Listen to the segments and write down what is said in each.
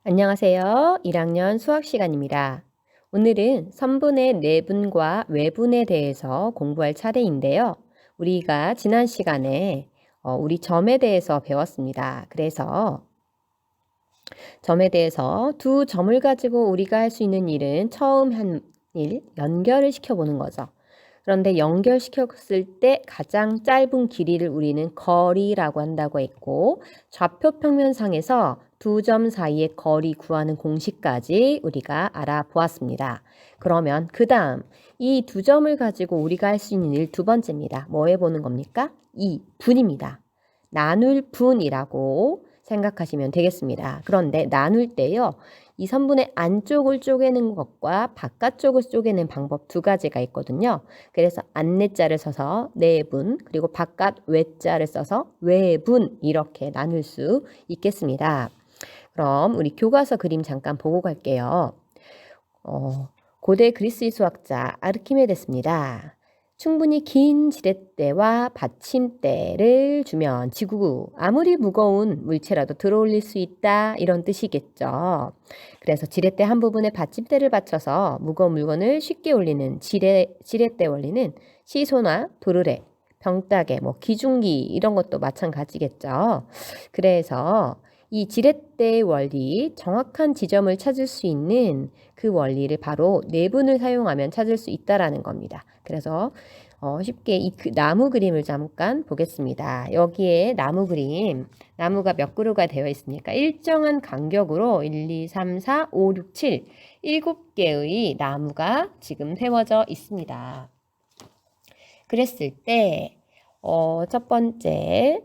안녕하세요. 1학년 수학 시간입니다. 오늘은 선분의 내분과 외분에 대해서 공부할 차례인데요. 우리가 지난 시간에 우리 점에 대해서 배웠습니다. 그래서 점에 대해서 두 점을 가지고 우리가 할 수 있는 일은 처음 한 일, 연결을 시켜보는 거죠. 그런데 연결시켰을 때 가장 짧은 길이를 우리는 거리라고 한다고 했고, 좌표 평면상에서 두 점 사이의 거리 구하는 공식까지 우리가 알아보았습니다. 그러면 그 다음 이 두 점을 가지고 우리가 할 수 있는 일 두 번째입니다. 뭐 해보는 겁니까? 이 분입니다. 나눌 분이라고 생각하시면 되겠습니다. 그런데 나눌 때요. 이 선분의 안쪽을 쪼개는 것과 바깥쪽을 쪼개는 방법 두 가지가 있거든요. 그래서 안내자를 써서 내분, 그리고 바깥 외자를 써서 외분 이렇게 나눌 수 있겠습니다. 그럼 우리 교과서 그림 잠깐 보고 갈게요. 고대 그리스 수학자 아르키메데스입니다. 충분히 긴 지렛대와 받침대를 주면 지구 아무리 무거운 물체라도 들어올릴 수 있다 이런 뜻이겠죠. 그래서 지렛대 한 부분에 받침대를 받쳐서 무거운 물건을 쉽게 올리는 지렛대 원리는 시소나 도르래, 병따개, 기중기 이런 것도 마찬가지겠죠. 그래서 이 지렛대의 원리, 정확한 지점을 찾을 수 있는 그 원리를 바로 내분을 사용하면 찾을 수 있다라는 겁니다. 그래서 쉽게 이 나무 그림을 잠깐 보겠습니다. 여기에 나무 그림, 나무가 몇 그루가 되어 있습니까? 일정한 간격으로 1, 2, 3, 4, 5, 6, 7, 7개의 나무가 지금 세워져 있습니다. 그랬을 때 첫 번째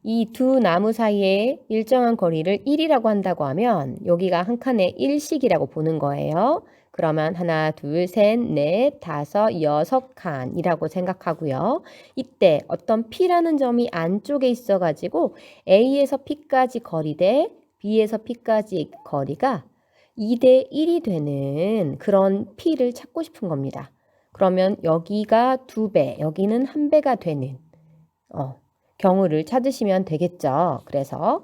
이 두 나무 사이에 일정한 거리를 1이라고 한다고 하면 여기가 한 칸에 1씩이라고 보는 거예요. 그러면 하나, 둘, 셋, 넷, 다섯, 여섯 칸이라고 생각하고요. 이때 어떤 P라는 점이 안쪽에 있어가지고 A에서 P까지 거리 대 B에서 P까지 거리가 2대 1이 되는 그런 P를 찾고 싶은 겁니다. 그러면 여기가 2배, 여기는 1배가 되는 경우를 찾으시면 되겠죠. 그래서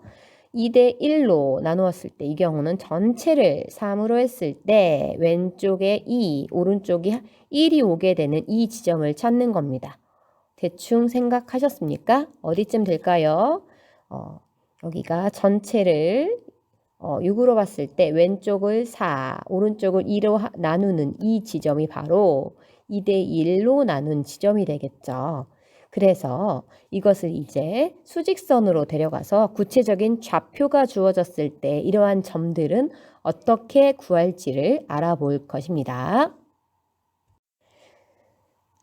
2대 1로 나누었을 때 이 경우는 전체를 3으로 했을 때 왼쪽에 2, 오른쪽이 1이 오게 되는 이 지점을 찾는 겁니다. 대충 생각하셨습니까? 어디쯤 될까요? 여기가 전체를 6으로 봤을 때 왼쪽을 4, 오른쪽을 2로 나누는 이 지점이 바로 2대 1로 나눈 지점이 되겠죠. 그래서 이것을 이제 수직선으로 데려가서 구체적인 좌표가 주어졌을 때 이러한 점들은 어떻게 구할지를 알아볼 것입니다.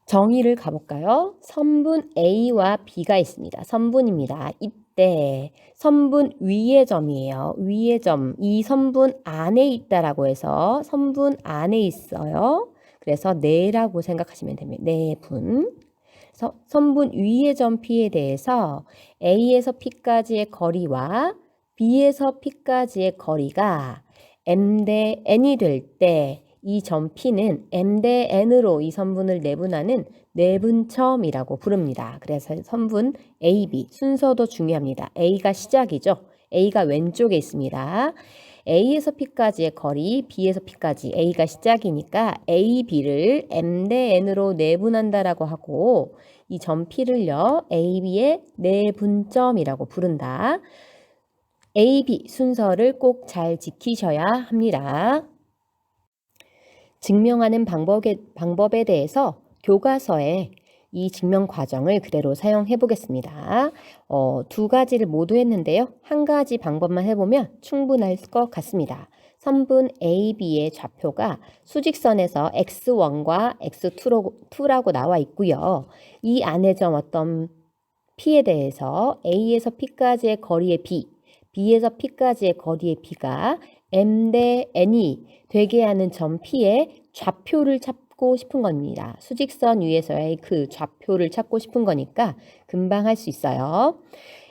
정의를 가볼까요? 선분 A와 B가 있습니다. 선분입니다. 이때 선분 위의 점이에요. 위의 점, 이 선분 안에 있다라고 해서 선분 안에 있어요. 그래서 내라고 생각하시면 됩니다. 내분. 그래서 선분 위의 점 P에 대해서 A에서 P까지의 거리와 B에서 P까지의 거리가 M 대 N이 될 때 이 점 P는 M 대 N으로 이 선분을 내분하는 내분점이라고 부릅니다. 그래서 선분 A, B 순서도 중요합니다. A가 시작이죠. A가 왼쪽에 있습니다. A에서 P까지의 거리, B에서 P까지 A가 시작이니까 A, B를 M 대 N으로 내분한다라고 하고 이 점 P를요, A, B의 내분점이라고 부른다. A, B 순서를 꼭 잘 지키셔야 합니다. 증명하는 방법에 대해서 교과서에 이 증명 과정을 그대로 사용해 보겠습니다. 두 가지를 모두 했는데요. 한 가지 방법만 해보면 충분할 것 같습니다. 선분 AB의 좌표가 수직선에서 x1과 x2라고 나와 있고요. 이 안에 점 어떤 P에 대해서 A에서 P까지의 거리의 B, B에서 P까지의 거리의 B가 M 대 N이 되게 하는 점 P의 좌표를 찾고 싶은 겁니다. 수직선 위에서의 그 좌표를 찾고 싶은 거니까 금방 할 수 있어요.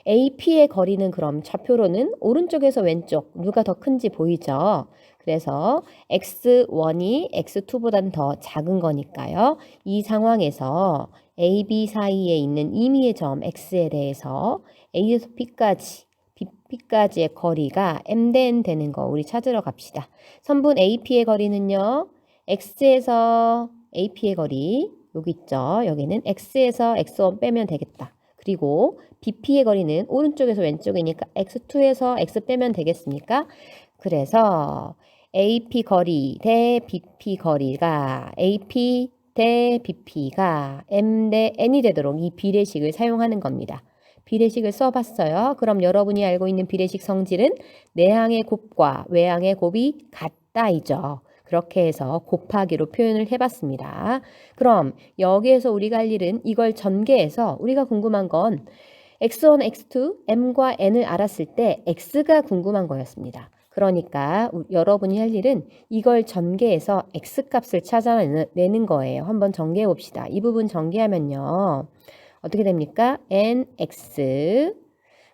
AP의 거리는 그럼 좌표로는 오른쪽에서 왼쪽 누가 더 큰지 보이죠? 그래서 x1이 x2보다는 더 작은 거니까요. 이 상황에서 A, B 사이에 있는 임의의 점 x에 대해서 A에서 B까지 BP까지의 거리가 m 대 n 되는 거 우리 찾으러 갑시다. 선분 AP의 거리는요. X에서 AP의 거리 여기 있죠. 여기는 X에서 X1 빼면 되겠다. 그리고 BP의 거리는 오른쪽에서 왼쪽이니까 X2에서 X 빼면 되겠습니까? 그래서 AP 거리 대 BP 거리가 AP 대 BP가 M 대 N이 되도록 이 비례식을 사용하는 겁니다. 비례식을 써봤어요. 그럼 여러분이 알고 있는 비례식 성질은 내항의 곱과 외항의 곱이 같다이죠. 그렇게 해서 곱하기로 표현을 해봤습니다. 그럼 여기에서 우리가 할 일은 이걸 전개해서 우리가 궁금한 건 x1, x2, m과 n을 알았을 때 x가 궁금한 거였습니다. 그러니까 여러분이 할 일은 이걸 전개해서 x값을 찾아내는 거예요. 한번 전개해 봅시다. 이 부분 전개하면요. 어떻게 됩니까? nx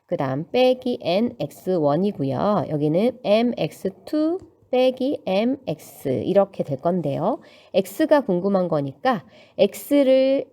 그 다음 빼기 nx1이고요. 여기는 mx2 빼기 mx 이렇게 될 건데요. x가 궁금한 거니까 x를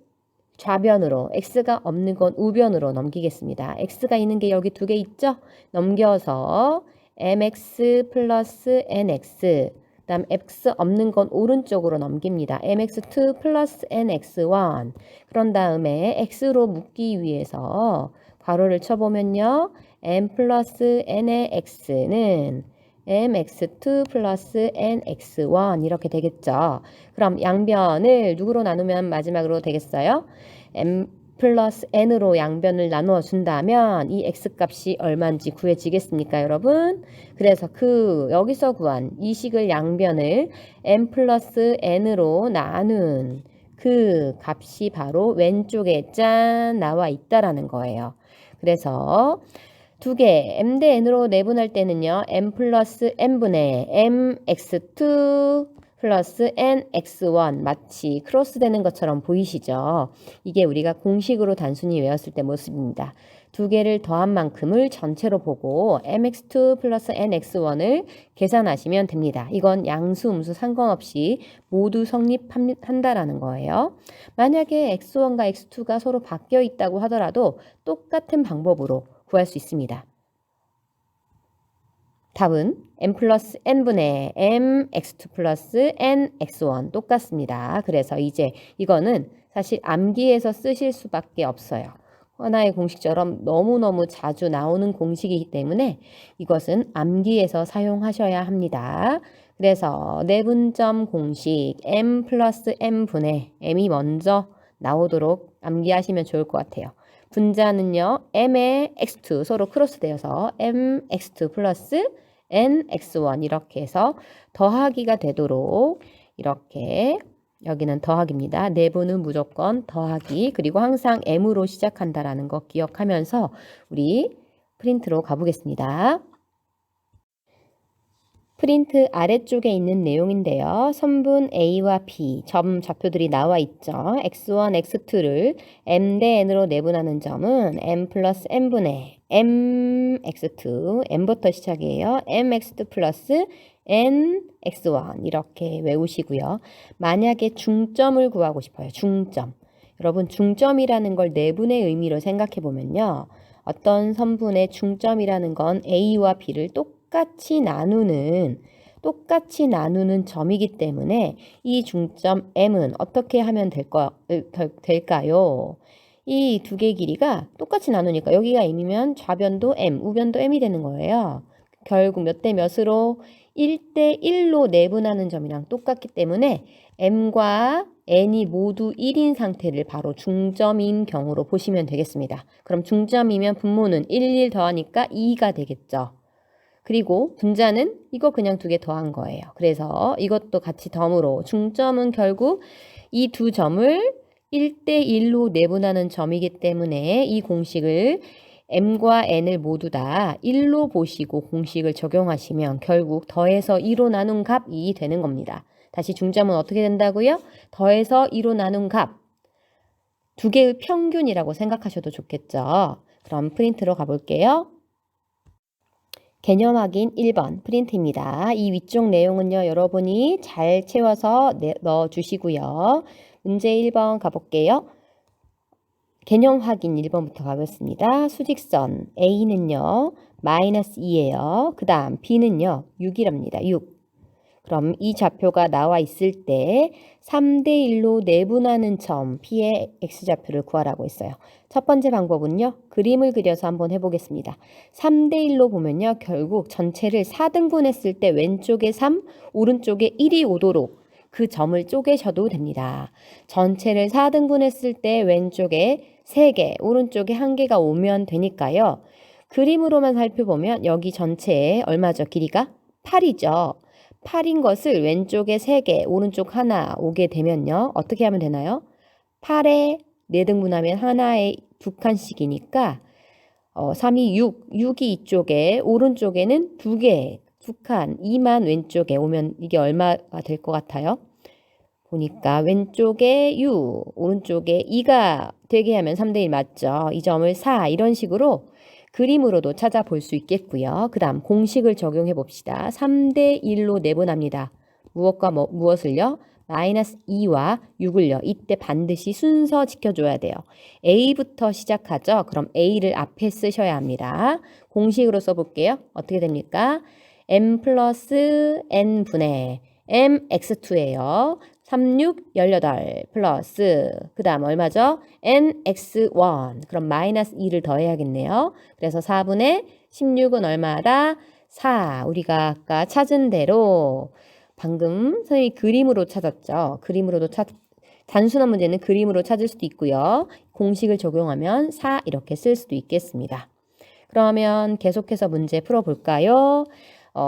좌변으로, x가 없는 건 우변으로 넘기겠습니다. x가 있는 게 여기 두 개 있죠? 넘겨서 mx 플러스 nx 그 다음 x 없는 건 오른쪽으로 넘깁니다. mx2 플러스 nx1 그런 다음에 x로 묶기 위해서 괄호를 쳐보면요. m 플러스 n의 x는 mx2 플러스 nx1 이렇게 되겠죠. 그럼 양변을 누구로 나누면 마지막으로 되겠어요? m 플러스 n으로 양변을 나누어 준다면 이 x값이 얼마인지 구해지겠습니까, 여러분? 그래서 여기서 구한 이 식을 양변을 m 플러스 n으로 나눈 그 값이 바로 왼쪽에 짠 나와 있다라는 거예요. 그래서 두 개 m 대 n으로 내분할 때는요. m 플러스 n분의 mx2 플러스 nx1 마치 크로스 되는 것처럼 보이시죠? 이게 우리가 공식으로 단순히 외웠을 때 모습입니다. 두 개를 더한 만큼을 전체로 보고 mx2 플러스 nx1을 계산하시면 됩니다. 이건 양수, 음수 상관없이 모두 성립한다라는 거예요. 만약에 x1과 x2가 서로 바뀌어 있다고 하더라도 똑같은 방법으로 구할 수 있습니다. 답은 m 플러스 n분의 m x2 플러스 n x1 똑같습니다. 그래서 이제 이거는 사실 암기해서 쓰실 수밖에 없어요. 하나의 공식처럼 너무너무 자주 나오는 공식이기 때문에 이것은 암기해서 사용하셔야 합니다. 그래서 내분점 공식 m 플러스 n분의 m이 먼저 나오도록 암기하시면 좋을 것 같아요. 분자는요. m의 x2 서로 크로스되어서 mx2 플러스 nx1 이렇게 해서 더하기가 되도록 이렇게 여기는 더하기입니다. 내분은 무조건 더하기 그리고 항상 m으로 시작한다라는 거 기억하면서 우리 프린트로 가보겠습니다. 프린트 아래쪽에 있는 내용인데요. 선분 A와 B 점 좌표들이 나와 있죠. x1, x2를 m 대 n으로 내분하는 점은 m 플러스 n분의 mx2, m부터 시작이에요. mx2 플러스 nx1 이렇게 외우시고요. 만약에 중점을 구하고 싶어요. 중점. 여러분 중점이라는 걸 내분의 의미로 생각해 보면요. 어떤 선분의 중점이라는 건 A와 B를 똑같이 나누는 점이기 때문에 이 중점 M은 어떻게 하면 될까요? 이 두 개 길이가 똑같이 나누니까 여기가 M이면 좌변도 M, 우변도 M이 되는 거예요. 결국 몇 대 몇으로 1대 1로 내분하는 점이랑 똑같기 때문에 M과 N이 모두 1인 상태를 바로 중점인 경우로 보시면 되겠습니다. 그럼 중점이면 분모는 1 더하니까 2가 되겠죠. 그리고 분자는 이거 그냥 두 개 더한 거예요. 그래서 이것도 같이 덤으로 중점은 결국 이 두 점을 1대 1로 내분하는 점이기 때문에 이 공식을 m과 n을 모두 다 1로 보시고 공식을 적용하시면 결국 더해서 2로 나눈 값 2이 되는 겁니다. 다시 중점은 어떻게 된다고요? 더해서 2로 나눈 값. 두 개의 평균이라고 생각하셔도 좋겠죠. 그럼 프린트로 가볼게요. 개념 확인 1번 프린트입니다. 이 위쪽 내용은요. 여러분이 잘 채워서 넣어주시고요. 문제 1번 가볼게요. 개념 확인 1번부터 가겠습니다. 수직선 A는요. 마이너스 2예요. 그 다음 b는요. 6이랍니다. 6. 그럼 이 좌표가 나와 있을 때 3대 1로 내분하는 점 P의 X좌표를 구하라고 했어요. 첫 번째 방법은요. 그림을 그려서 한번 해보겠습니다. 3대 1로 보면요. 결국 전체를 4등분 했을 때 왼쪽에 3, 오른쪽에 1이 오도록 그 점을 쪼개셔도 됩니다. 전체를 4등분 했을 때 왼쪽에 3개, 오른쪽에 1개가 오면 되니까요. 그림으로만 살펴보면 여기 전체에 얼마죠? 길이가? 8이죠. 8인 것을 왼쪽에 3개, 오른쪽 하나 오게 되면요. 어떻게 하면 되나요? 8에 4등분하면 하나에 2칸씩이니까 3이 6, 6이 이쪽에, 오른쪽에는 2개, 2칸, 2만 왼쪽에 오면 이게 얼마가 될 것 같아요? 보니까 왼쪽에 6, 오른쪽에 2가 되게 하면 3대 1 맞죠? 이 점을 4 이런 식으로 그림으로도 찾아볼 수 있겠고요. 그 다음 공식을 적용해 봅시다. 3대 1로 내분합니다. 무엇과 무엇을요? 마이너스 2와 6을요. 이때 반드시 순서 지켜줘야 돼요. A부터 시작하죠. 그럼 A를 앞에 쓰셔야 합니다. 공식으로 써볼게요. 어떻게 됩니까? M 플러스 N분의 MX2예요. 36, 18 플러스 그 다음 얼마죠? NX1 그럼 마이너스 2를 더해야겠네요. 그래서 4분의 16은 얼마다? 4 우리가 아까 찾은 대로 방금 선생님이 그림으로 찾았죠. 그림으로도 단순한 문제는 그림으로 찾을 수도 있고요. 공식을 적용하면 4 이렇게 쓸 수도 있겠습니다. 그러면 계속해서 문제 풀어볼까요?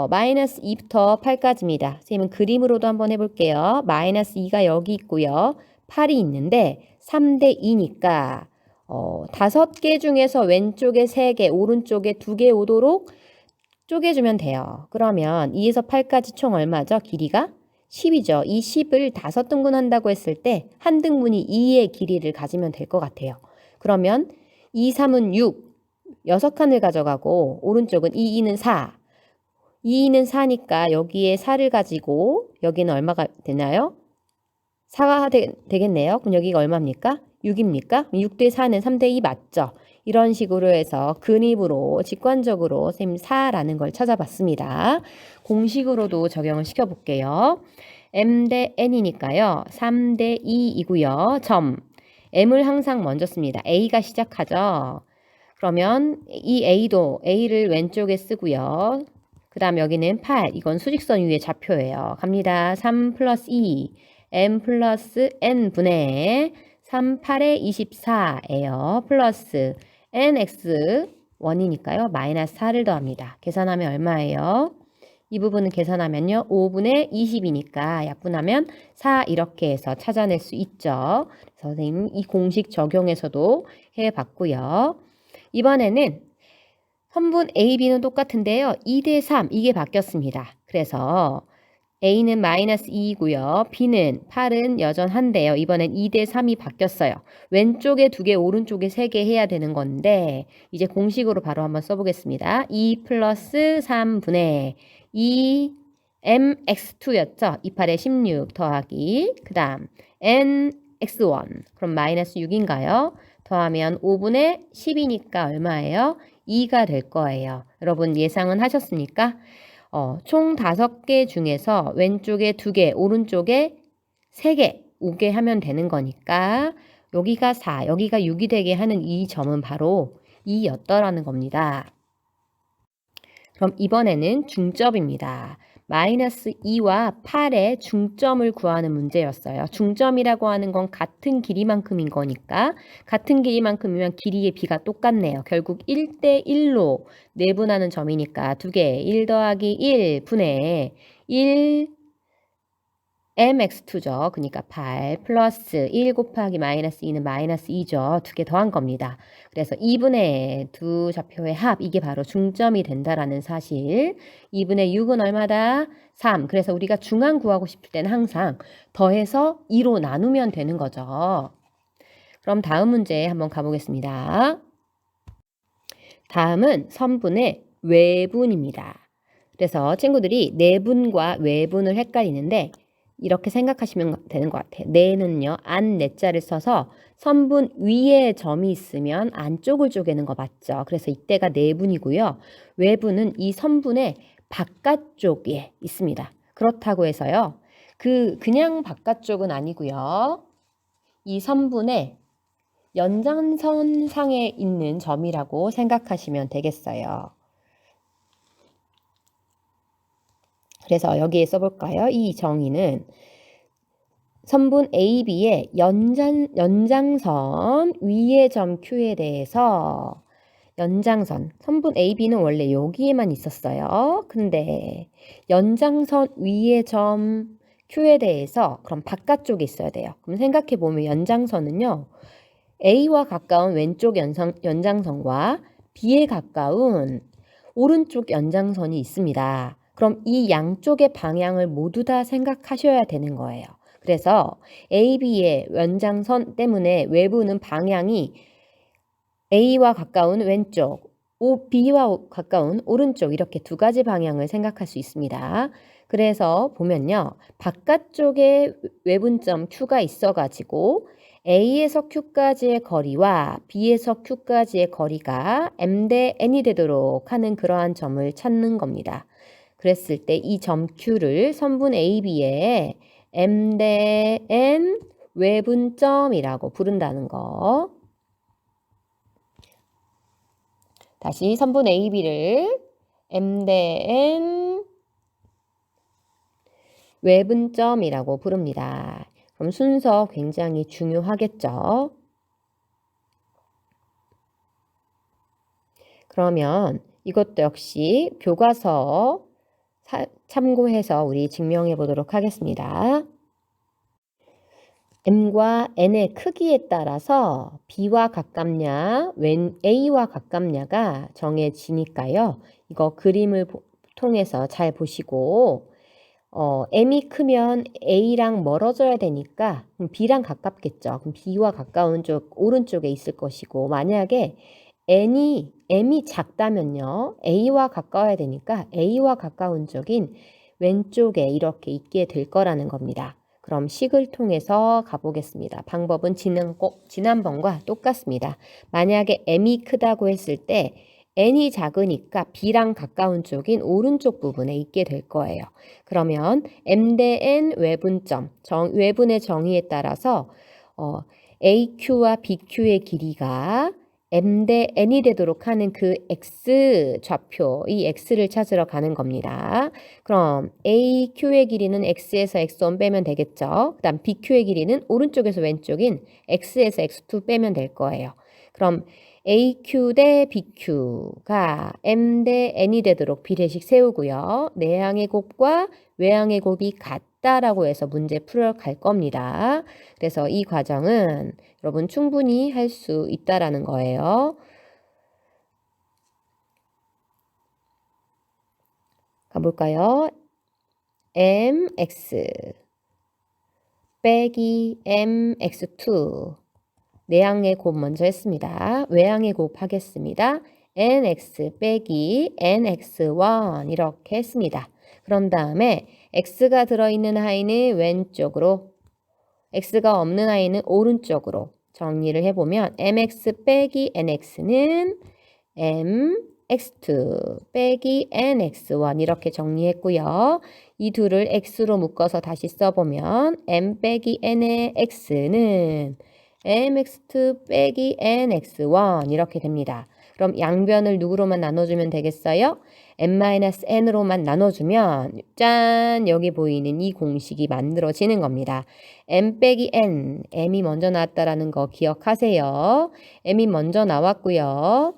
마이너스 2부터 8까지입니다. 선생님은 그림으로도 한번 해볼게요. 마이너스 2가 여기 있고요. 8이 있는데 3대 2니까 5개 중에서 왼쪽에 3개, 오른쪽에 2개 오도록 쪼개주면 돼요. 그러면 2에서 8까지 총 얼마죠? 길이가 10이죠. 이 10을 5등분 한다고 했을 때 한 등분이 2의 길이를 가지면 될 것 같아요. 그러면 2, 3은 6, 6칸을 가져가고 오른쪽은 2, 2는 4. 2는 4니까 여기에 4를 가지고 여기는 얼마가 되나요? 4가 되겠네요. 그럼 여기가 얼마입니까? 6입니까? 6대 4는 3대 2 맞죠? 이런 식으로 해서 그림으로 직관적으로 선생님 4라는 걸 찾아봤습니다. 공식으로도 적용을 시켜볼게요. M 대 N이니까요. 3대 2이고요. 점. M을 항상 먼저 씁니다. A가 시작하죠. 그러면 이 A를 왼쪽에 쓰고요. 그 다음 여기는 8. 이건 수직선 위의 좌표예요. 갑니다. 3 플러스 2. M 플러스 N분의 3, 8에 24예요. 플러스 NX 1이니까요. 마이너스 4를 더합니다. 계산하면 얼마예요? 이 부분은 계산하면요. 5분의 20이니까 약분하면 4 이렇게 해서 찾아낼 수 있죠. 그래서 선생님 이 공식 적용해서도 해봤고요. 이번에는 선분 A, B는 똑같은데요. 2대 3 이게 바뀌었습니다. 그래서 A는 마이너스 2이고요. B는 8은 여전한데요. 이번엔 2대 3이 바뀌었어요. 왼쪽에 2개, 오른쪽에 3개 해야 되는 건데 이제 공식으로 바로 한번 써보겠습니다. 2 플러스 3분의 2 MX2였죠. 2, 8에 16 더하기 그 다음 NX1 그럼 마이너스 6인가요? 더하면 5분의 10이니까 얼마예요? 2가 될 거예요. 여러분 예상은 하셨습니까? 총 5개 중에서 왼쪽에 2개, 오른쪽에 3개 오게 하면 되는 거니까 여기가 4, 여기가 6이 되게 하는 이 점은 바로 2였더라는 겁니다. 그럼 이번에는 중점입니다. 마이너스 2와 8의 중점을 구하는 문제였어요. 중점이라고 하는 건 같은 길이만큼인 거니까 같은 길이만큼이면 길이의 비가 똑같네요. 결국 1대 1로 내분하는 점이니까 2개 1 더하기 1 분의 1 mx2죠. 그러니까 8 플러스 1 곱하기 마이너스 2는 마이너스 2죠. 2개 더한 겁니다. 그래서 2분의 두 좌표의 합, 이게 바로 중점이 된다라는 사실. 2분의 6은 얼마다? 3. 그래서 우리가 중앙 구하고 싶을 때는 항상 더해서 2로 나누면 되는 거죠. 그럼 다음 문제 한번 가보겠습니다. 다음은 선분의 외분입니다. 그래서 친구들이 내분과 외분을 헷갈리는데 이렇게 생각하시면 되는 것 같아요. 내는요, 안 내자를 써서 선분 위에 점이 있으면 안쪽을 쪼개는 거 맞죠? 그래서 이때가 내분이고요. 외분은 이 선분의 바깥쪽에 있습니다. 그렇다고 해서요. 그냥 바깥쪽은 아니고요. 이 선분의 연장선상에 있는 점이라고 생각하시면 되겠어요. 그래서 여기에 써볼까요? 이 정의는 선분 AB의 연장선 위의 점 Q에 대해서 연장선, 선분 AB는 원래 여기에만 있었어요. 근데 연장선 위의 점 Q에 대해서 그럼 바깥쪽에 있어야 돼요. 그럼 생각해보면 연장선은요. A와 가까운 왼쪽 연장선과 B에 가까운 오른쪽 연장선이 있습니다. 그럼 이 양쪽의 방향을 모두 다 생각하셔야 되는 거예요. 그래서 AB의 연장선 때문에 외부는 방향이 A와 가까운 왼쪽, B와 가까운 오른쪽 이렇게 두 가지 방향을 생각할 수 있습니다. 그래서 보면요. 바깥쪽에 외분점 Q가 있어가지고 A에서 Q까지의 거리와 B에서 Q까지의 거리가 M 대 N이 되도록 하는 그러한 점을 찾는 겁니다. 그랬을 때 이 점 Q를 선분 AB의 M 대 N 외분점이라고 부른다는 거. 다시 선분 AB를 M 대 N 외분점이라고 부릅니다. 그럼 순서 굉장히 중요하겠죠? 그러면 이것도 역시 교과서 참고해서 우리 증명해 보도록 하겠습니다. M과 N의 크기에 따라서 B와 가깝냐, A와 가깝냐가 정해지니까요. 이거 그림을 통해서 잘 보시고 M이 크면 A랑 멀어져야 되니까 B랑 가깝겠죠. 그럼 B와 가까운 쪽 오른쪽에 있을 것이고 만약에 M이 작다면요. A와 가까워야 되니까 A와 가까운 쪽인 왼쪽에 이렇게 있게 될 거라는 겁니다. 그럼 식을 통해서 가보겠습니다. 방법은 지난번과 똑같습니다. 만약에 M이 크다고 했을 때 N이 작으니까 B랑 가까운 쪽인 오른쪽 부분에 있게 될 거예요. 그러면 M 대 N 외분점, 외분의 정의에 따라서 AQ와 BQ의 길이가 M 대 N이 되도록 하는 그 X 좌표, 이 X를 찾으러 가는 겁니다. 그럼 AQ의 길이는 X에서 X1 빼면 되겠죠. 그 다음 BQ의 길이는 오른쪽에서 왼쪽인 X에서 X2 빼면 될 거예요. 그럼 AQ 대 BQ가 M 대 N이 되도록 비례식 세우고요. 내항의 곱과 외항의 곱이 같다라고 해서 문제 풀어갈 겁니다. 그래서 이 과정은 여러분 충분히 할 수 있다라는 거예요. 가볼까요? MX 빼기 MX2 내항의 곱 먼저 했습니다. 외항의 곱 하겠습니다. NX 빼기 NX1 이렇게 했습니다. 그런 다음에 X가 들어있는 하이는 왼쪽으로 X가 없는 아이는 오른쪽으로 정리를 해보면 MX 빼기 NX는 MX2 빼기 NX1 이렇게 정리했고요. 이 둘을 X로 묶어서 다시 써보면 M 빼기 N의 X는 MX2 빼기 NX1 이렇게 됩니다. 그럼 양변을 누구로만 나눠주면 되겠어요? M-N으로만 나눠주면 짠! 여기 보이는 이 공식이 만들어지는 겁니다. M 빼기 N, M이 먼저 나왔다라는 거 기억하세요. M이 먼저 나왔고요.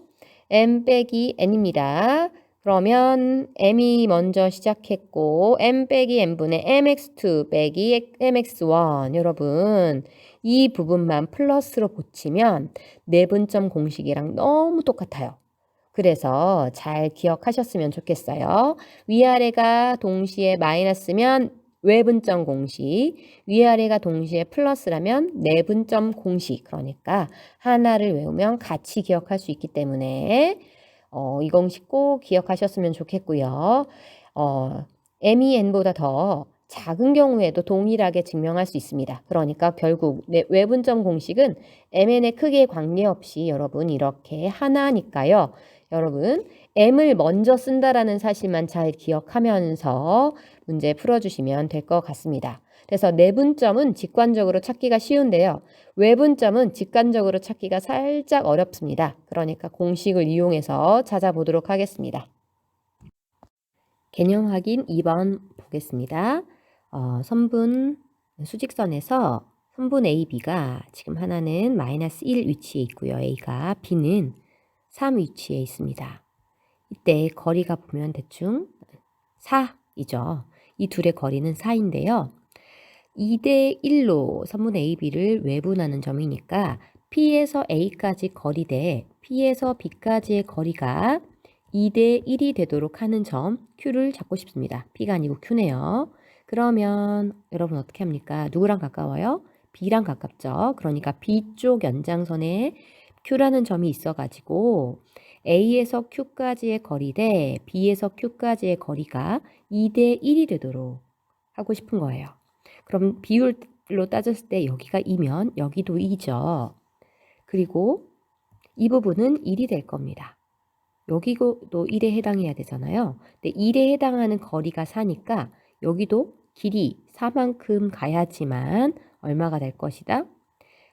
M 빼기 N입니다. 그러면 M이 먼저 시작했고 M 빼기 N분의 MX2 빼기 MX1 여러분 이 부분만 플러스로 붙이면 내분점 공식이랑 너무 똑같아요. 그래서 잘 기억하셨으면 좋겠어요. 위아래가 동시에 마이너스면 외분점 공식, 위아래가 동시에 플러스라면 내분점 공식. 그러니까 하나를 외우면 같이 기억할 수 있기 때문에 이 공식 꼭 기억하셨으면 좋겠고요. M이 N보다 더 작은 경우에도 동일하게 증명할 수 있습니다. 그러니까 결국 외분점 공식은 mn의 크기에 관계없이 여러분 이렇게 하나니까요. 여러분 m을 먼저 쓴다라는 사실만 잘 기억하면서 문제 풀어주시면 될 것 같습니다. 그래서 내분점은 직관적으로 찾기가 쉬운데요. 외분점은 직관적으로 찾기가 살짝 어렵습니다. 그러니까 공식을 이용해서 찾아보도록 하겠습니다. 개념 확인 2번 보겠습니다. 선분 수직선에서 선분 A, B가 지금 하나는 마이너스 1 위치에 있고요. A가 B는 3 위치에 있습니다. 이때 거리가 보면 대충 4이죠. 이 둘의 거리는 4인데요. 2대 1로 선분 A, B를 외분하는 점이니까 P에서 A까지 거리 대 P에서 B까지의 거리가 2대 1이 되도록 하는 점 Q를 잡고 싶습니다. P가 아니고 Q네요. 그러면 여러분 어떻게 합니까? 누구랑 가까워요? B랑 가깝죠. 그러니까 B쪽 연장선에 Q라는 점이 있어가지고 A에서 Q까지의 거리 대 B에서 Q까지의 거리가 2대 1이 되도록 하고 싶은 거예요. 그럼 비율로 따졌을 때 여기가 2면 여기도 2죠. 그리고 이 부분은 1이 될 겁니다. 여기도 1에 해당해야 되잖아요. 근데 1에 해당하는 거리가 4니까 여기도 길이 4만큼 가야지만 얼마가 될 것이다?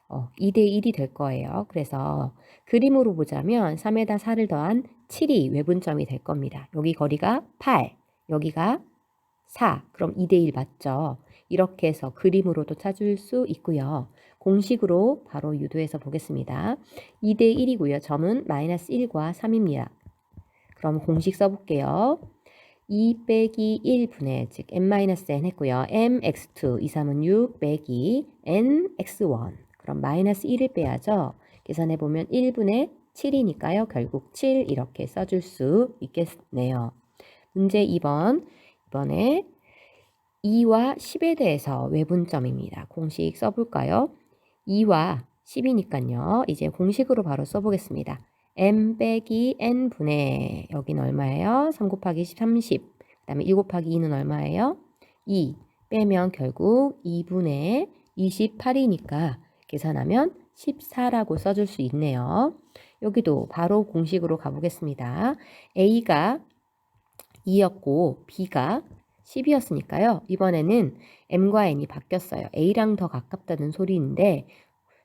2대 1이 될 거예요. 그래서 그림으로 보자면 3에다 4를 더한 7이 외분점이 될 겁니다. 여기 거리가 8, 여기가 4, 그럼 2대 1 맞죠? 이렇게 해서 그림으로도 찾을 수 있고요. 공식으로 바로 유도해서 보겠습니다. 2대 1이고요. 점은 마이너스 1과 3입니다. 그럼 공식 써볼게요. 2 빼기 1분의 즉 n-n 했고요. mx2, 2, 3은 6 빼기 nx1. 그럼 마이너스 1을 빼야죠. 계산해보면 1분의 7이니까요. 결국 7 이렇게 써줄 수 있겠네요. 문제 2번. 이번에 2와 10에 대해서 외분점입니다. 공식 써볼까요? 2와 10이니까요. 이제 공식으로 바로 써보겠습니다. m 빼기 n분의 여기는 얼마예요? 3 곱하기 30. 그 다음에 1 곱하기 2는 얼마예요? 2 빼면 결국 2분의 28이니까 계산하면 14라고 써줄 수 있네요. 여기도 바로 공식으로 가보겠습니다. A가 2였고 B가 10이었으니까요. 이번에는 m과 n이 바뀌었어요. A랑 더 가깝다는 소리인데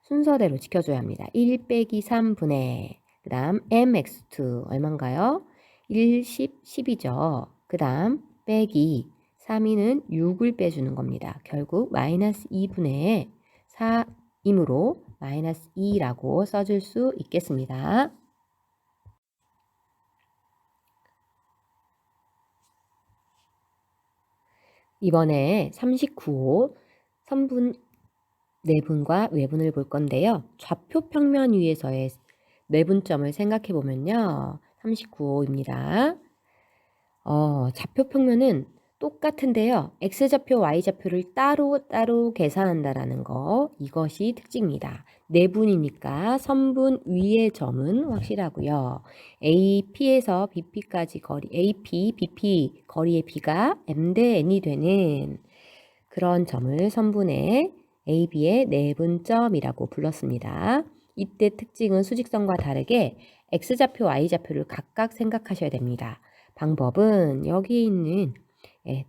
순서대로 지켜줘야 합니다. 1 빼기 3분의 그 다음 mx2 얼마인가요? 1, 10, 10이죠. 그 다음 빼기 3위는 6을 빼주는 겁니다. 결국 마이너스 2분의 4이므로 마이너스 2라고 써줄 수 있겠습니다. 이번에 39호 선분 내분과 외분을 볼 건데요. 좌표 평면 위에서의 내분점을 생각해 보면요. 39호입니다. 좌표 평면은 똑같은데요. x좌표, y좌표를 따로 계산한다라는 거, 이것이 특징입니다. 내분이니까 선분 위의 점은 확실하고요. AP에서 BP까지 거리, AP, BP 거리의 B가 M 대 N이 되는 그런 점을 선분의 AB의 내분점이라고 불렀습니다. 이때 특징은 수직선과 다르게 x좌표, y좌표를 각각 생각하셔야 됩니다. 방법은 여기 있는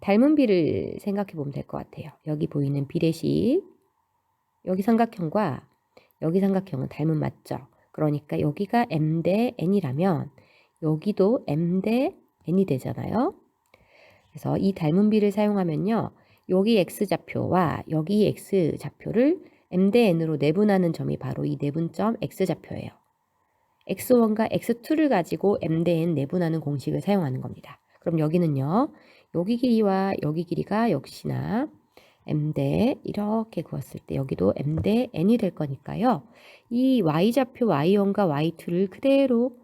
닮은 비를 생각해 보면 될 것 같아요. 여기 보이는 비례식, 여기 삼각형과 여기 삼각형은 닮은 맞죠? 그러니까 여기가 m 대 n이라면 여기도 m 대 n이 되잖아요. 그래서 이 닮은 비를 사용하면요. 여기 x좌표와 여기 x좌표를 m 대 n으로 내분하는 점이 바로 이 내분점 x좌표예요. x1과 x2를 가지고 m 대 n 내분하는 공식을 사용하는 겁니다. 그럼 여기는요. 여기 길이와 여기 길이가 역시나 m 대 이렇게 그었을 때 여기도 m 대 n이 될 거니까요. 이 y좌표 y1과 y2를 그대로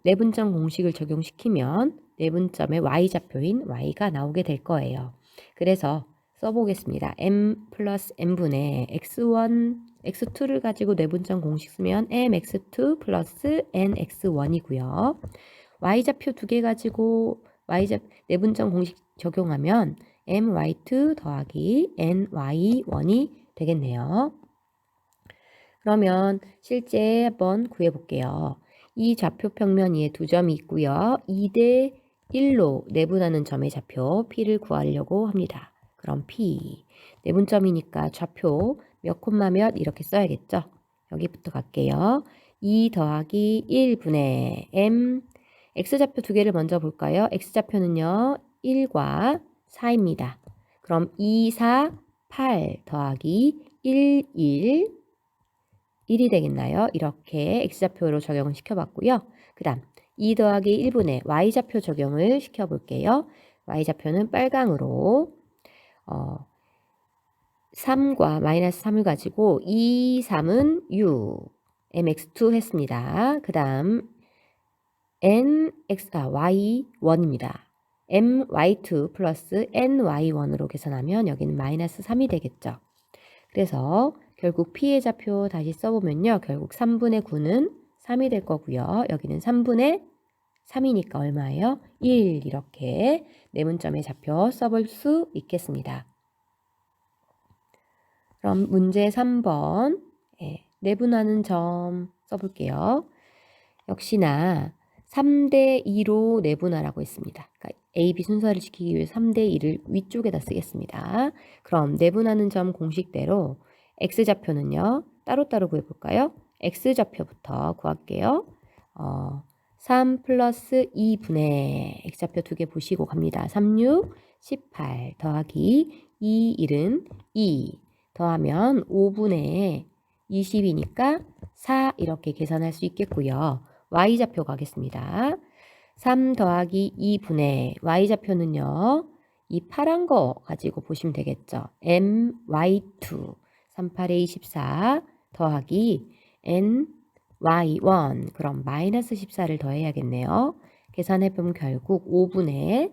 내분점 공식을 적용시키면 내분점의 y좌표인 y가 나오게 될 거예요. 그래서 써보겠습니다. m 플러스 n분의 x1, x2를 가지고 내분점 공식 쓰면 mx2 플러스 nx1이고요. y좌표 두 개 가지고 내분점 공식 적용하면 my2 더하기 ny1이 되겠네요. 그러면 실제 한번 구해볼게요. 이 좌표 평면 위에 두 점이 있고요. 2대 1로 내분하는 점의 좌표 P를 구하려고 합니다. 그럼 P, 내분점이니까 좌표 몇 콤마 몇 이렇게 써야겠죠. 여기부터 갈게요. 2 더하기 1분의 M, X좌표 두 개를 먼저 볼까요? X좌표는요 1과 4입니다. 그럼 2, 4, 8 더하기 1, 1이 되겠나요? 이렇게 X좌표로 적용을 시켜봤고요. 그 다음 2 더하기 1분의 Y좌표 적용을 시켜볼게요. Y좌표는 빨강으로 3과 마이너스 3을 가지고 2, 3은 6, mx2 했습니다. 그 다음 y1입니다. my2 플러스 ny1으로 계산하면 여기는 마이너스 3이 되겠죠. 그래서 결국 P의 좌표 다시 써보면요. 결국 3분의 9는 3이 될 거고요. 여기는 3분의 3이니까 얼마예요? 1 이렇게 내분점의 좌표 써볼 수 있겠습니다. 그럼 문제 3번 내분하는 점 써볼게요. 역시나 3대 2로 내분하라고 했습니다. 그러니까 A, B 순서를 지키기 위해 3대 2를 위쪽에다 쓰겠습니다. 그럼 내분하는 점 공식대로 X좌표는요. 따로따로 구해볼까요? X좌표부터 구할게요. 3 플러스 2분의 X좌표 두 개 보시고 갑니다. 3, 6, 18 더하기 2, 1은 2 더하면 5분의 20이니까 4 이렇게 계산할 수 있겠고요. Y좌표 가겠습니다. 3 더하기 2분의 Y좌표는요. 이 파란 거 가지고 보시면 되겠죠. my2 38에 24 더하기 ny1 그럼 마이너스 14를 더해야겠네요. 계산해보면 결국 5분의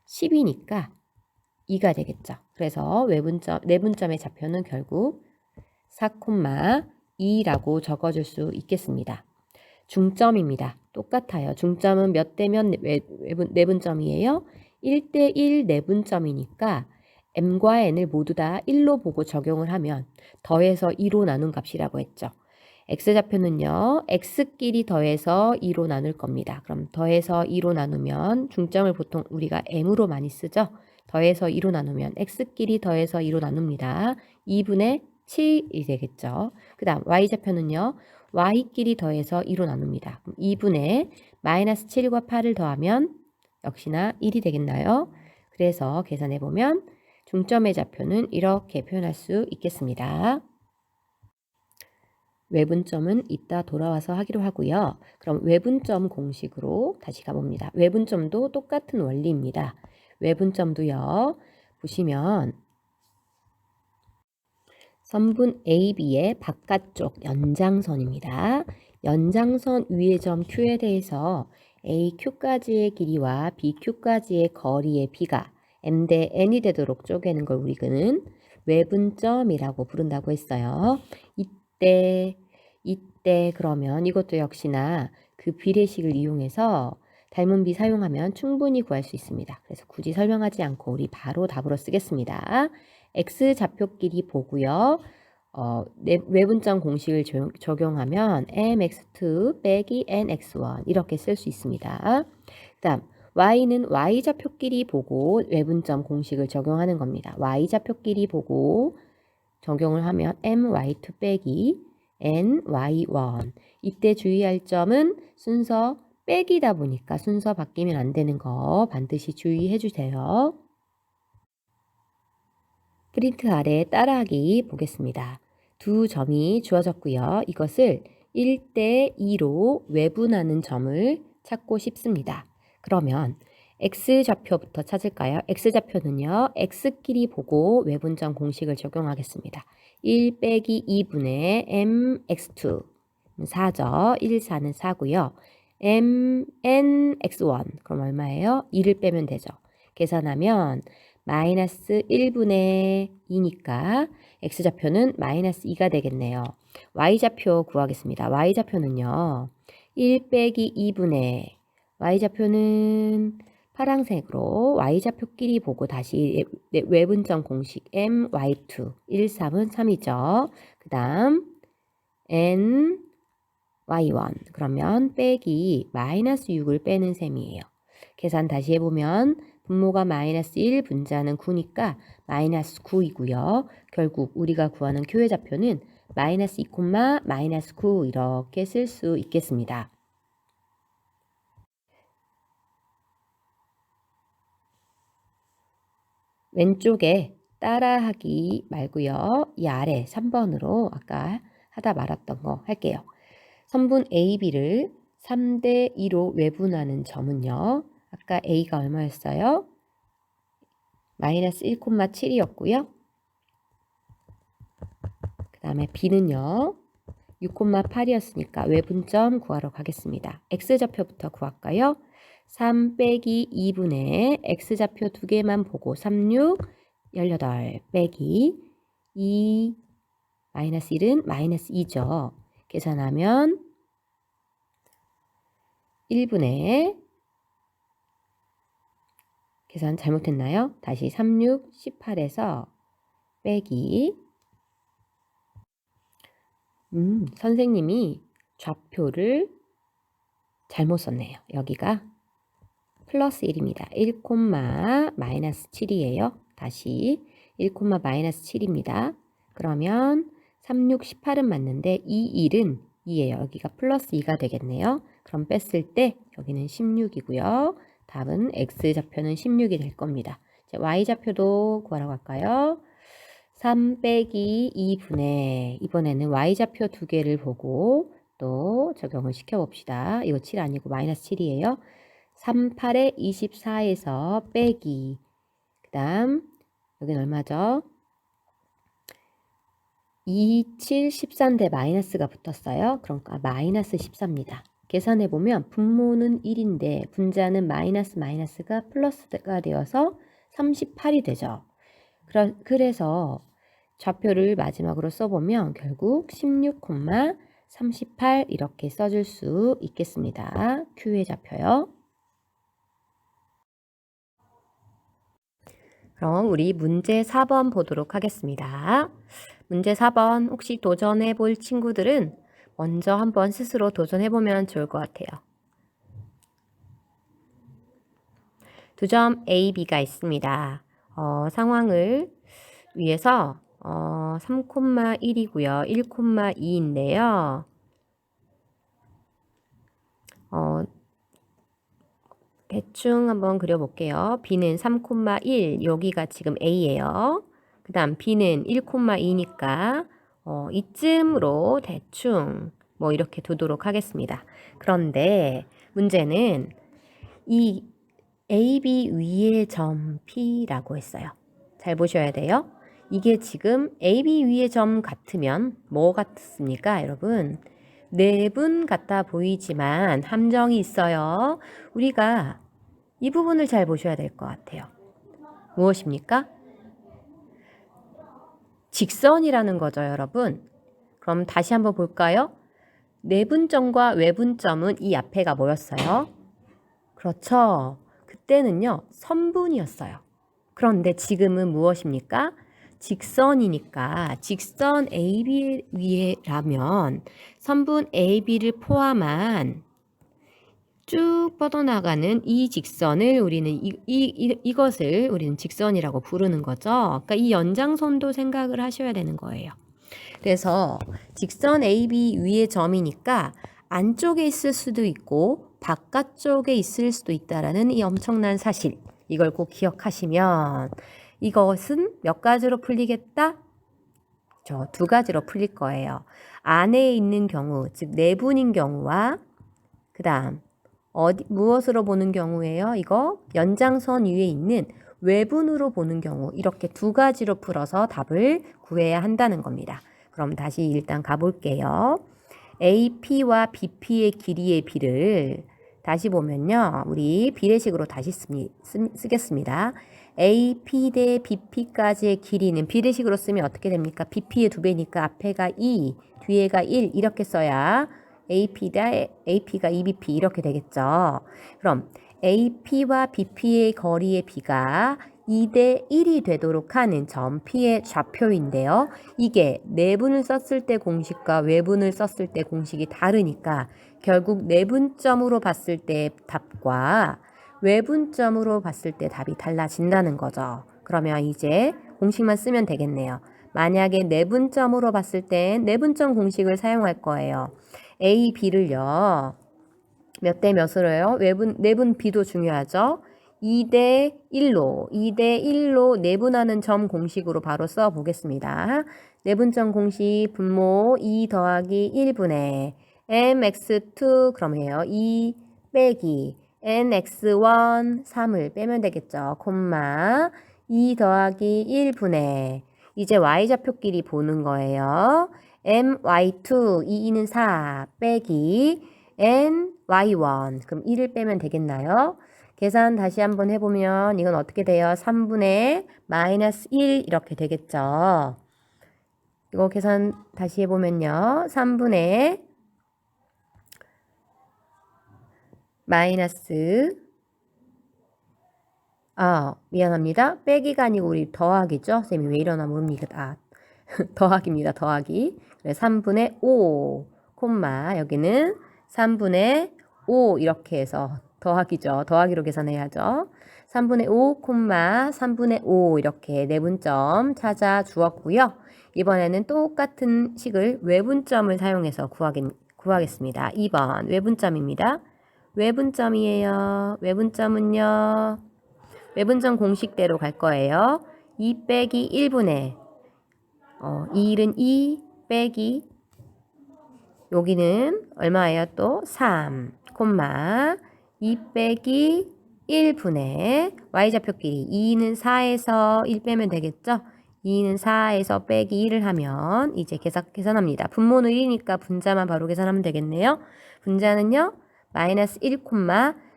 10이니까 2가 되겠죠. 그래서 내분점의 좌표는 결국 4,2라고 적어줄 수 있겠습니다. 중점입니다. 똑같아요. 중점은 몇 대면 내분점이에요? 1대 1 내분점이니까 m과 n을 모두 다 1로 보고 적용을 하면 더해서 2로 나눈 값이라고 했죠. x좌표는요. x끼리 더해서 2로 나눌 겁니다. 그럼 더해서 2로 나누면 중점을 보통 우리가 m으로 많이 쓰죠. 더해서 2로 나누면 x끼리 더해서 2로 나눕니다. 2분의 7이 되겠죠. 그 다음 y좌표는요. y끼리 더해서 2로 나눕니다. 2분의 마이너스 7과 8을 더하면 역시나 1이 되겠나요? 그래서 계산해보면 중점의 좌표는 이렇게 표현할 수 있겠습니다. 외분점은 이따 돌아와서 하기로 하고요. 그럼 외분점 공식으로 다시 가봅니다. 외분점도 똑같은 원리입니다. 외분점도요. 보시면 선분 AB의 바깥쪽 연장선입니다. 연장선 위의 점 Q에 대해서 AQ까지의 길이와 BQ까지의 거리의 B가 M 대 N이 되도록 쪼개는 걸 우리는 외분점이라고 부른다고 했어요. 이때 그러면 이것도 역시나 그 비례식을 이용해서 닮은 비 사용하면 충분히 구할 수 있습니다. 그래서 굳이 설명하지 않고 우리 바로 답으로 쓰겠습니다. X좌표끼리 보고요. 외분점 공식을 적용하면 mx2 빼기 nx1 이렇게 쓸 수 있습니다. 그 다음 y는 y좌표끼리 보고 외분점 공식을 적용하는 겁니다. y좌표끼리 보고 적용을 하면 my2 빼기 ny1 이때 주의할 점은 순서 빼기다 보니까 순서 바뀌면 안 되는 거 반드시 주의해 주세요. 프린트 아래 따라하기 보겠습니다. 두 점이 주어졌고요. 이것을 1대 2로 외분하는 점을 찾고 싶습니다. 그러면 X좌표부터 찾을까요? X좌표는요. X끼리 보고 외분점 공식을 적용하겠습니다. 1 빼기 2분의 mx2 4죠. 1, 4는 4고요. mnx1 그럼 얼마예요? 2를 빼면 되죠. 계산하면 마이너스 1분의 2니까 X좌표는 마이너스 2가 되겠네요. Y좌표 구하겠습니다. Y좌표는요. 1 빼기 2분의 Y좌표는 파란색으로 y좌표끼리 보고 다시 외분점 공식 m, y2, 1, 3은 3이죠. 그 다음 n, y1 그러면 빼기 마이너스 6을 빼는 셈이에요. 계산 다시 해보면 분모가 마이너스 1, 분자는 9니까 마이너스 9이고요. 결국 우리가 구하는 교회좌표는 마이너스 2, 마이너스 9 이렇게 쓸 수 있겠습니다. 왼쪽에 따라하기 말고요. 이 아래 3번으로 아까 하다 말았던 거 할게요. 선분 AB를 3대 2로 외분하는 점은요. 아까 A가 얼마였어요? 마이너스 1,7이었고요. 그 다음에 B는요. 6,8이었으니까 외분점 구하러 가겠습니다. X좌표부터 구할까요? 3 빼기 2분의 X좌표 두 개만 보고 36, 18 빼기 2 마이너스 1은 마이너스 2죠. 계산하면 1분의 계산 잘못했나요? 다시 36, 18에서 빼기 선생님이 좌표를 잘못 썼네요. 여기가 플러스 1입니다. 1, 마이너스 7이에요. 다시 1, 마이너스 7입니다. 그러면 36, 18은 맞는데 2, 1은 2예요. 여기가 플러스 2가 되겠네요. 그럼 뺐을 때 여기는 16이고요. 답은 X좌표는 16이 될 겁니다. 자, Y좌표도 구하러 갈까요? 3 빼기 2분의 이번에는 Y좌표 두 개를 보고 또 적용을 시켜봅시다. 이거 7 아니고 마이너스 7이에요. 3, 8에 24에서 빼기 그 다음 여긴 얼마죠? 2, 7, 14인데 마이너스가 붙었어요. 그러니까 마이너스 14입니다. 계산해보면 분모는 1인데 분자는 마이너스가 플러스가 되어서 38이 되죠. 그래서 좌표를 마지막으로 써보면 결국 16,38 이렇게 써줄 수 있겠습니다. Q의 좌표요. 그럼 우리 문제 4번 보도록 하겠습니다. 문제 4번 혹시 도전해 볼 친구들은 먼저 한번 스스로 도전해 보면 좋을 것 같아요. 두 점 A, B가 있습니다. 상황을 위해서 3,1이고요. 1,2인데요. 대충 한번 그려볼게요. B는 3,1, 여기가 지금 A예요. 그 다음 B는 1,2니까 이쯤으로 대충 뭐 이렇게 두도록 하겠습니다. 그런데 문제는 이 AB 위의 점 P라고 했어요. 잘 보셔야 돼요. 이게 지금 AB 위의 점 같으면 뭐 같습니까, 여러분? 내분 같아 보이지만 함정이 있어요. 우리가 이 부분을 잘 보셔야 될 것 같아요. 무엇입니까? 직선이라는 거죠, 여러분. 그럼 다시 한번 볼까요? 내분점과 외분점은 이 앞에가 뭐였어요? 그렇죠. 그때는요, 선분이었어요. 그런데 지금은 무엇입니까? 직선이니까 직선 AB 위에라면 선분 AB를 포함한 쭉 뻗어나가는 이 직선을 우리는 이것을 우리는 직선이라고 부르는 거죠. 그러니까 이 연장선도 생각을 하셔야 되는 거예요. 그래서 직선 AB 위의 점이니까 안쪽에 있을 수도 있고 바깥쪽에 있을 수도 있다라는 이 엄청난 사실. 이걸 꼭 기억하시면 이것은 몇 가지로 풀리겠다? 저 두 가지로 풀릴 거예요. 안에 있는 경우, 즉 내분인 경우와 그 다음 무엇으로 보는 경우예요? 이거 연장선 위에 있는 외분으로 보는 경우 이렇게 두 가지로 풀어서 답을 구해야 한다는 겁니다. 그럼 다시 일단 가볼게요. AP와 BP의 길이의 비를 다시 보면요. 우리 비례식으로 다시 쓰겠습니다. AP 대 BP까지의 길이는 비례식으로 쓰면 어떻게 됩니까? BP의 2배니까 앞에가 2, 뒤에가 1 이렇게 써야 AP가 2BP 이렇게 되겠죠. 그럼 AP와 BP의 거리의 B가 2대 1이 되도록 하는 점 P의 좌표인데요. 이게 내분을 썼을 때 공식과 외분을 썼을 때 공식이 다르니까 결국 내분점으로 봤을 때 답과 외분점으로 봤을 때 답이 달라진다는 거죠. 그러면 이제 공식만 쓰면 되겠네요. 만약에 내분점으로 봤을 땐 내분점 공식을 사용할 거예요. A, B를요. 몇 대 몇으로 해요? 내분 B도 중요하죠. 2대 1로 내분하는 점 공식으로 바로 써보겠습니다. 내분점 공식 분모 2 더하기 1분의 mx2 그럼 해요. 2 빼기 nx1 3을 빼면 되겠죠. 콤마 2 더하기 1분의 이제 y좌표끼리 보는 거예요. my2 2는 4 빼기 ny1 그럼 1을 빼면 되겠나요? 계산 다시 한번 해보면 이건 어떻게 돼요? 3분의 마이너스 1 이렇게 되겠죠. 이거 계산 다시 해보면요. 3분의 마이너스 미안합니다. 빼기가 아니고 우리 더하기죠. 쌤이 왜 이러나 모릅니다. 더하기입니다. 더하기. 그래서 3분의 5 콤마 여기는 3분의 5 이렇게 해서 더하기죠. 더하기로 계산해야죠. 3분의 5 콤마 3분의 5 이렇게 내분점 찾아 주었고요. 이번에는 똑같은 식을 외분점을 사용해서 구하겠습니다. 2번 외분점입니다. 외분점이에요. 외분점은요. 외분점 공식대로 갈 거예요. 2 빼기 1분의 2은 2 빼기 여기는 얼마예요? 또 3, 콤마 2 빼기 1분의 y좌표끼리 2는 4에서 1 빼면 되겠죠? 2는 4에서 빼기 1을 하면 이제 계산합니다. 분모는 1이니까 분자만 바로 계산하면 되겠네요. 분자는요. 마이너스 1,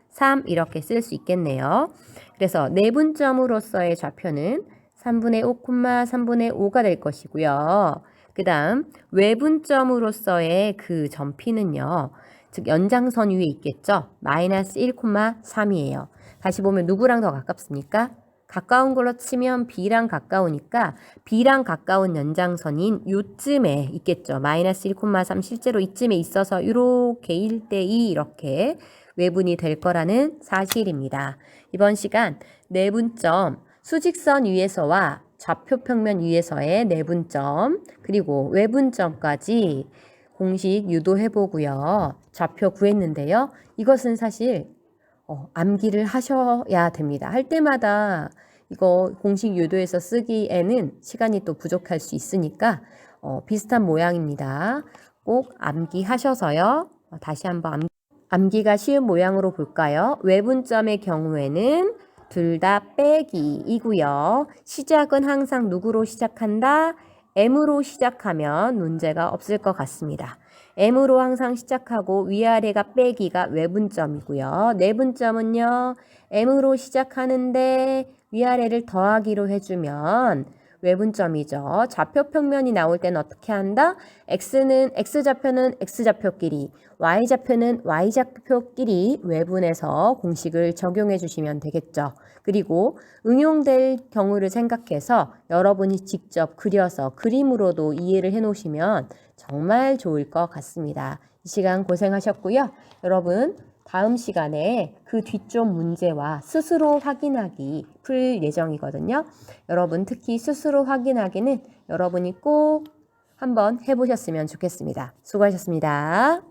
3 이렇게 쓸 수 있겠네요. 그래서 내분점으로서의 좌표는 3분의 5, 3분의 5가 될 것이고요. 그 다음 외분점으로서의 그 점 P는요. 즉 연장선 위에 있겠죠. 마이너스 1, 3이에요. 다시 보면 누구랑 더 가깝습니까? 가까운 걸로 치면 B랑 가까우니까 B랑 가까운 연장선인 요쯤에 있겠죠. 마이너스 1, 3 실제로 이쯤에 있어서 이렇게 1대 2 이렇게 외분이 될 거라는 사실입니다. 이번 시간 내분점 수직선 위에서와 좌표평면 위에서의 내분점 그리고 외분점까지 공식 유도해보고요. 좌표 구했는데요. 이것은 사실 암기를 하셔야 됩니다. 할 때마다 이거 공식 유도해서 쓰기에는 시간이 또 부족할 수 있으니까 비슷한 모양입니다. 꼭 암기하셔서요. 다시 한번 암기가 쉬운 모양으로 볼까요? 외분점의 경우에는 둘 다 빼기이고요. 시작은 항상 누구로 시작한다? M으로 시작하면 문제가 없을 것 같습니다. M으로 항상 시작하고 위아래가 빼기가 외분점이고요. 내분점은요. M으로 시작하는데 위아래를 더하기로 해주면 외분점이죠. 좌표평면이 나올 때는 어떻게 한다? X좌표는 X좌표끼리, Y좌표는 Y좌표끼리 외분해서 공식을 적용해 주시면 되겠죠. 그리고 응용될 경우를 생각해서 여러분이 직접 그려서 그림으로도 이해를 해 놓으시면 정말 좋을 것 같습니다. 이 시간 고생하셨고요. 여러분 다음 시간에 그 뒤쪽 문제와 스스로 확인하기 풀 예정이거든요. 여러분 특히 스스로 확인하기는 여러분이 꼭 한번 해보셨으면 좋겠습니다. 수고하셨습니다.